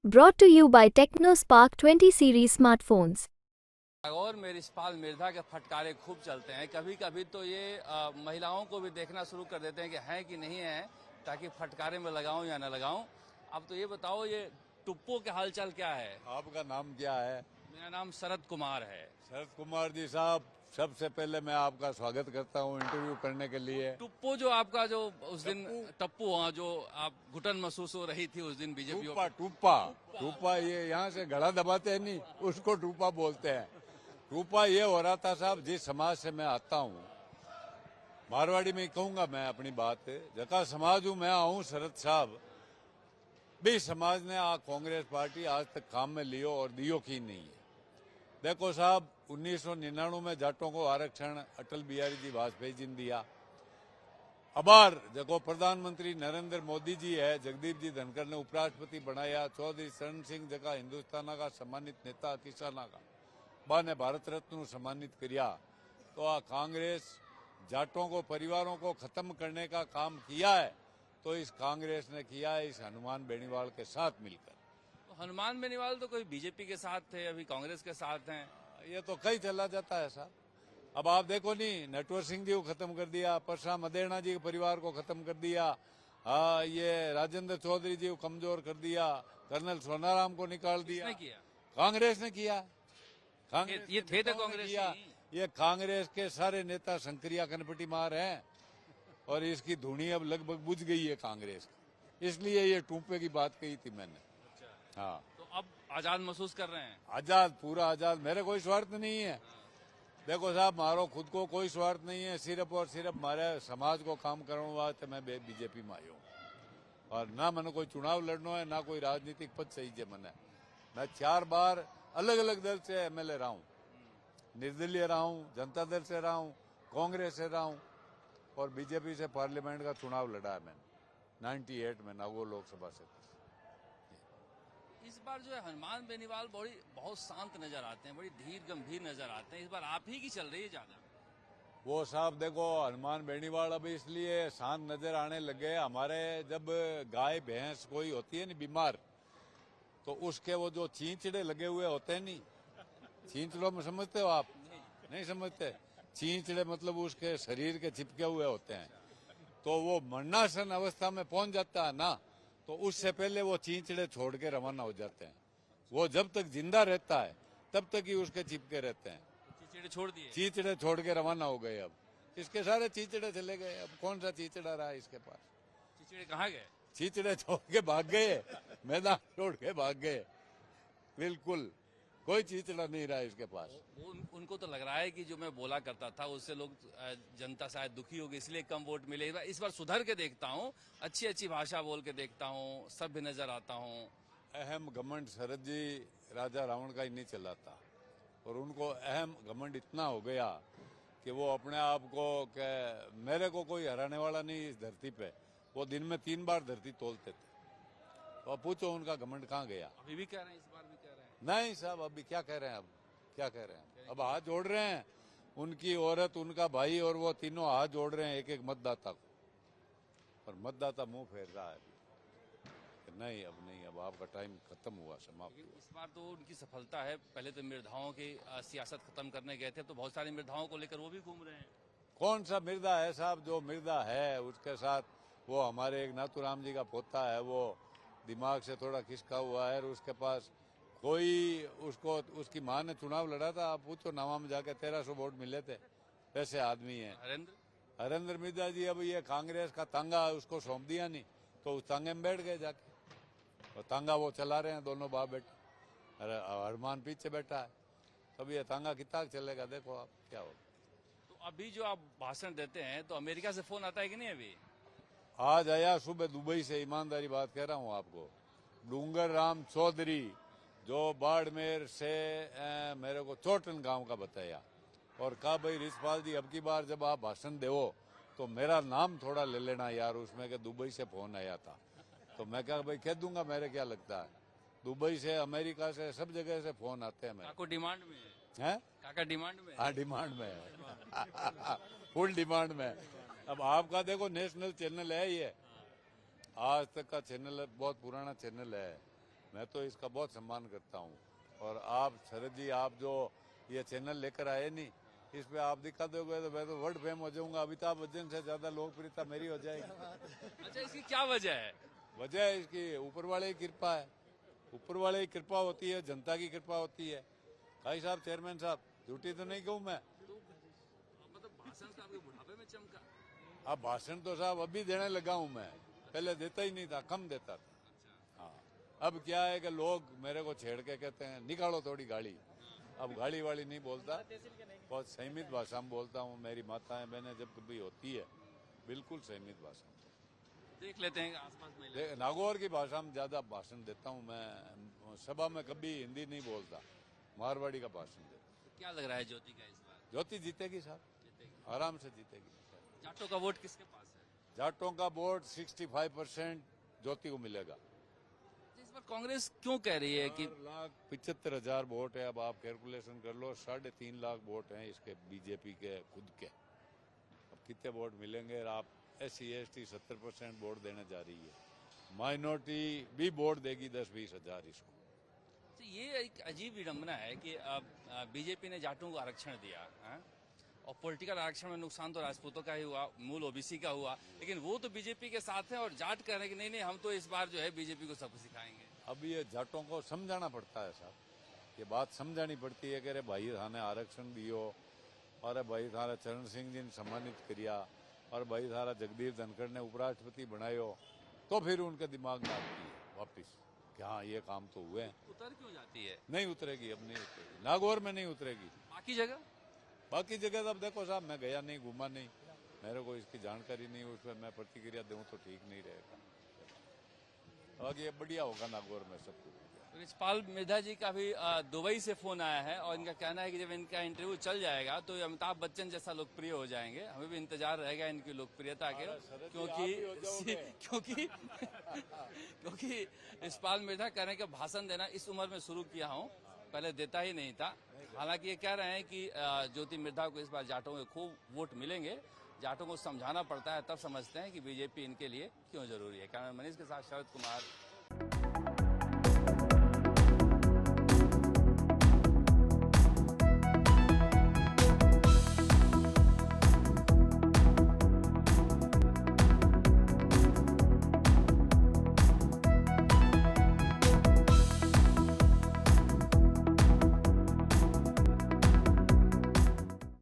Brought to you by TechnoSpark 20 series smartphones. और में रिशपाल मिर्जा के फटकारे खूब चलते हैं। कभी कभी तो ये महिलाओं को भी देखना शुरू कर देते हैं कि हैं कि नहीं है, ताकि फटकारे में लगाऊं या न लगाऊं। अब तो ये बताओ, ये टुप्पो के हालचाल क्या है? आपका नाम क्या है? मेरा नाम शरद कुमार है। शरद कुमार जी साहब, सबसे पहले मैं आपका स्वागत करता हूं इंटरव्यू करने के लिए। टुप्पो जो आपका जो उस दिन टप्पू, हाँ, जो आप घुटन महसूस हो रही थी उस दिन बीजेपी। टूपा ये यहाँ से गला दबाते हैं नहीं, उसको टूपा बोलते हैं। टूपा ये हो रहा था साहब, जिस समाज से मैं आता हूँ, मारवाड़ी में कहूंगा मैं अपनी बात, जका समाज हूँ मैं आऊँ शरद साहब, भी समाज ने आ कांग्रेस पार्टी आज तक काम में लियो और दियो की नहीं है। देखो साहब, 1999 में जाटों को आरक्षण अटल बिहारी जी वाजपेयी जी ने दिया। अबार जको प्रधानमंत्री नरेंद्र मोदी जी है, जगदीप जी धनखड़ ने उपराष्ट्रपति बनाया। चौधरी शरण सिंह जका हिंदुस्तान का सम्मानित नेता किसाना का बा ने भारत रत्न सम्मानित किया। तो आ कांग्रेस जाटों को, परिवारों को खत्म करने का काम किया है, तो इस कांग्रेस ने किया है इस हनुमान बेनीवाल के साथ मिलकर। तो हनुमान बेनीवाल तो कोई बीजेपी के साथ थे, अभी कांग्रेस के साथ हैं। ये तो कहीं चला जाता है साहब। अब आप देखो नहीं, नटवर सिंह जी को खत्म कर दिया, परशुराम मदेरणा जी के परिवार को खत्म कर दिया, हाँ, ये राजेंद्र चौधरी जी को कमजोर कर दिया, कर्नल सोनाराम को निकाल दिया। कांग्रेस ने किया। कांग्रेस ये थे तो कांग्रेस किया। ये कांग्रेस के सारे नेता शंकरिया कनपटी मार हैं और इसकी धुनी अब लगभग बुझ गई है कांग्रेस की। इसलिए ये टूपे की बात कही थी मैंने। अच्छा। हाँ, तो अब आजाद महसूस कर रहे हैं? आजाद, पूरा आजाद। मेरे कोई स्वार्थ नहीं है। देखो साहब, मारो खुद को कोई स्वार्थ नहीं है, सिर्फ और सिर्फ मारे समाज को काम करने वास्ते मैं बीजेपी में आयो। और ना मैंने कोई चुनाव लड़ना है, ना कोई राजनीतिक पद चाहिए मैंने। मैं 4 बार अलग अलग दल से एमएलए रहा हूँ, निर्दलीय रहा हूँ, जनता दल से रहा हूँ, कांग्रेस से रहा हूँ और बीजेपी से पार्लियामेंट का चुनाव लड़ा है मैंने 98 में नागौर लोकसभा से। इस बार जो है हनुमान बेनीवाल बहुत शांत नजर आते हैं, बड़ी धीर गंभीर नजर आते हैं। इस बार आप ही की चल रही है ज्यादा। वो साहब देखो, हनुमान बेनीवाल अब इसलिए शांत नजर आने लगे, हमारे जब गाय भैंस कोई होती है ना बीमार, तो उसके वो जो चींचड़े लगे हुए होते हैं नहीं, चींचड़ों में समझते हो आप? नहीं समझते। चींचड़े मतलब उसके शरीर के चिपके हुए होते हैं। तो वो मरणासन अवस्था में पहुंच जाता है ना, तो उससे पहले वो चींचड़े छोड़ के रवाना हो जाते हैं। वो जब तक जिंदा रहता है तब तक ही उसके चिपके रहते हैं। चींचड़े छोड़ दिए? चींचड़े छोड़ के रवाना हो गए। अब इसके सारे चींचड़े चले गए। अब कौन सा चींचड़ा रहा इसके पास? चींचड़े कहाँ गए? चींचड़े छोड़ के भाग गए, मैदान छोड़ के भाग गए। बिल्कुल कोई चींचड़ा नहीं रहा इसके पास। उनको तो लग रहा है कि जो मैं बोला करता था उससे लोग, जनता शायद दुखी होगी, इसलिए कम वोट मिले। इस बार सुधर के देखता हूँ, अच्छी अच्छी भाषा बोल के देखता हूँ, सभ्य नजर आता हूँ। अहम घमंड शरद जी राजा रावण का ही नहीं चलाता, और उनको अहम घमंड इतना हो गया कि वो अपने आप को मेरे को कोई हराने वाला नहीं इस धरती पे। वो दिन में 3 बार धरती तोलते थे। तो अब पूछो उनका घमंड कहाँ गया? अभी भी कह रहे हैं, इस बार भी कह रहे हैं? नहीं साहब, अभी क्या कह रहे हैं? अब क्या कह रहे हैं? अब हाथ जोड़ रहे हैं, उनकी औरत, उनका भाई और वो तीनों हाथ जोड़ रहे हैं एक एक मतदाता को, और मतदाता मुंह फेर रहा है नहीं, अब नहीं, अब आपका टाइम खत्म हुआ, समाप्त हुआ। इस बार तो उनकी सफलता है। पहले तो मिर्धाओं की सियासत खत्म करने गए थे, तो बहुत सारी मिर्धाओं को लेकर वो भी घूम रहे हैं। कौन सा मिर्दा है साहब? जो मिर्दा है उसके साथ वो हमारे एक नाथूराम जी का पोता है, वो दिमाग से थोड़ा खिसका हुआ है, और उसके पास कोई, उसको उसकी माँ ने चुनाव लड़ा था, आप पूछो नावा में जाके 1300 वोट मिले थे। वैसे आदमी है हरेंद्र मिर्जा जी। अब ये कांग्रेस का तांगा उसको सौंप दिया नहीं, तो उस तांगे में बैठ गए जाके, और तांगा वो चला रहे हैं दोनों बाप बेटे। अरे हनुमान पीछे बैठा है। तब ये तांगा कितना चलेगा? देखो आप क्या हो। तो अभी जो आप भाषण देते हैं, तो अमेरिका से फोन आता है कि नहीं? अभी आज आया सुबह दुबई से, ईमानदारी बात कह रहा हूँ आपको, डूंगर राम चौधरी, जो बाड़मेर से मेरे को चोटन गांव का बताया, और कहा भाई रिशपाल जी, अब की बार जब आप भाषण दो तो मेरा नाम थोड़ा ले लेना यार उसमें, कि दुबई से फोन आया था। तो मैं कहा भाई कह दूंगा, मेरे क्या लगता है, दुबई से, अमेरिका से, सब जगह से फोन आते हैं मेरे। काको डिमांड में है? काका डिमांड में? हाँ, डिमांड में है। फुल डिमांड में। अब आपका देखो नेशनल चैनल है ये, आज तक का चैनल है, बहुत पुराना चैनल है, मैं तो इसका बहुत सम्मान करता हूँ। और आप शरद जी, आप जो ये चैनल लेकर आए नहीं, इस पे आप दिखा दोगे तो मैं तो वर्ल्ड फेम हो जाऊंगा। अमिताभ बच्चन से ज्यादा लोकप्रियता मेरी हो जाएगी। अच्छा, इसकी क्या वजह है? वजह है इसकी ऊपर वाले की कृपा है। ऊपर वाले की कृपा होती है, जनता की कृपा होती है। भाई साहब, चेयरमैन साहब, झूठी तो नहीं कहूँ मैं। तो मतलब भाषण तो आपके बुढ़ापे में चमका। अब भाषण तो साहब अभी देने लगा हूँ मैं, पहले देता ही नहीं था, कम देता था। हाँ, अब क्या है कि लोग मेरे को छेड़ के कहते हैं निकालो थोड़ी गाली। अब गाली वाली नहीं बोलता, बहुत संयमित भाषा में बोलता हूँ। मेरी माताएं बहनें जब कभी होती है, बिल्कुल संयमित भाषा में। देख लेते हैं आसपास महिला। नागौर की भाषा में ज्यादा भाषण देता हूँ मैं। सभा में कभी हिंदी नहीं बोलता, मारवाड़ी का भाषण देता। तो क्या लग रहा है ज्योति का इस बार? ज्योति जीतेगी साहब, आराम से जीतेगी। जाटों का वोट किसके पास है? जाटों का वोट 65% ज्योति को मिलेगा। इस बार कांग्रेस क्यों कह रही है कि 4,75,000 वोट है। अब आप कैलकुलेशन कर लो, 3.5 लाख वोट हैं इसके बीजेपी के खुद के। अब कितने वोट मिलेंगे? और आप SC/ST 70% वोट देने जा रही है। माइनॉरिटी भी वोट देगी 10-20 हजार इसको। तो ये एक अजीब विडंबना है कि बीजेपी ने जाटों को आरक्षण दिया है? और पॉलिटिकल आरक्षण में नुकसान तो राजपूतों का ही हुआ, मूल ओबीसी का हुआ, लेकिन वो तो बीजेपी के साथ है और जाट कह रहे हैं कि नहीं नहीं, हम तो इस बार जो है बीजेपी को सब सिखाएंगे। अब ये जाटों को समझाना पड़ता है साहब, ये बात समझानी पड़ती है कि अरे भाई थाने आरक्षण दियो, और भाई थारा चरण सिंह जी ने सम्मानित किया, और भाई थारा जगदीप धनखड़ ने उपराष्ट्रपति बनायो, तो फिर उनके दिमाग में आती है वापिस कि हाँ ये काम तो हुए हैं। उतर क्यों जाती है? नहीं उतरेगी, अब नहीं उतरेगी, नागौर में नहीं उतरेगी। बाकी जगह तो अब देखो साहब, मैं गया नहीं, घूमा नहीं, मेरे को इसकी जानकारी नहीं, उस पर मैं प्रतिक्रिया दूं तो ठीक नहीं रहेगा। बाकी ये बढ़िया होगा नागौर में सब कुछ। रिचपाल मिर्धा जी का भी दुबई से फोन आया है और इनका कहना है कि जब इनका इंटरव्यू चल जाएगा तो अमिताभ बच्चन जैसा लोकप्रिय हो जाएंगे। हमें भी इंतजार रहेगा इनकी लोकप्रियता के, क्योंकि रिचपाल मिर्धा कह रहे हैं कि भाषण देना इस उम्र में शुरू किया हूँ, पहले देता ही नहीं था। हालांकि ये कह रहे हैं कि ज्योति मिर्धा को इस बार जाटों के खूब वोट मिलेंगे। जाटों को समझाना पड़ता है, तब समझते हैं कि बीजेपी इनके लिए क्यों जरूरी है। कैमरा मनीष के साथ शरद कुमार,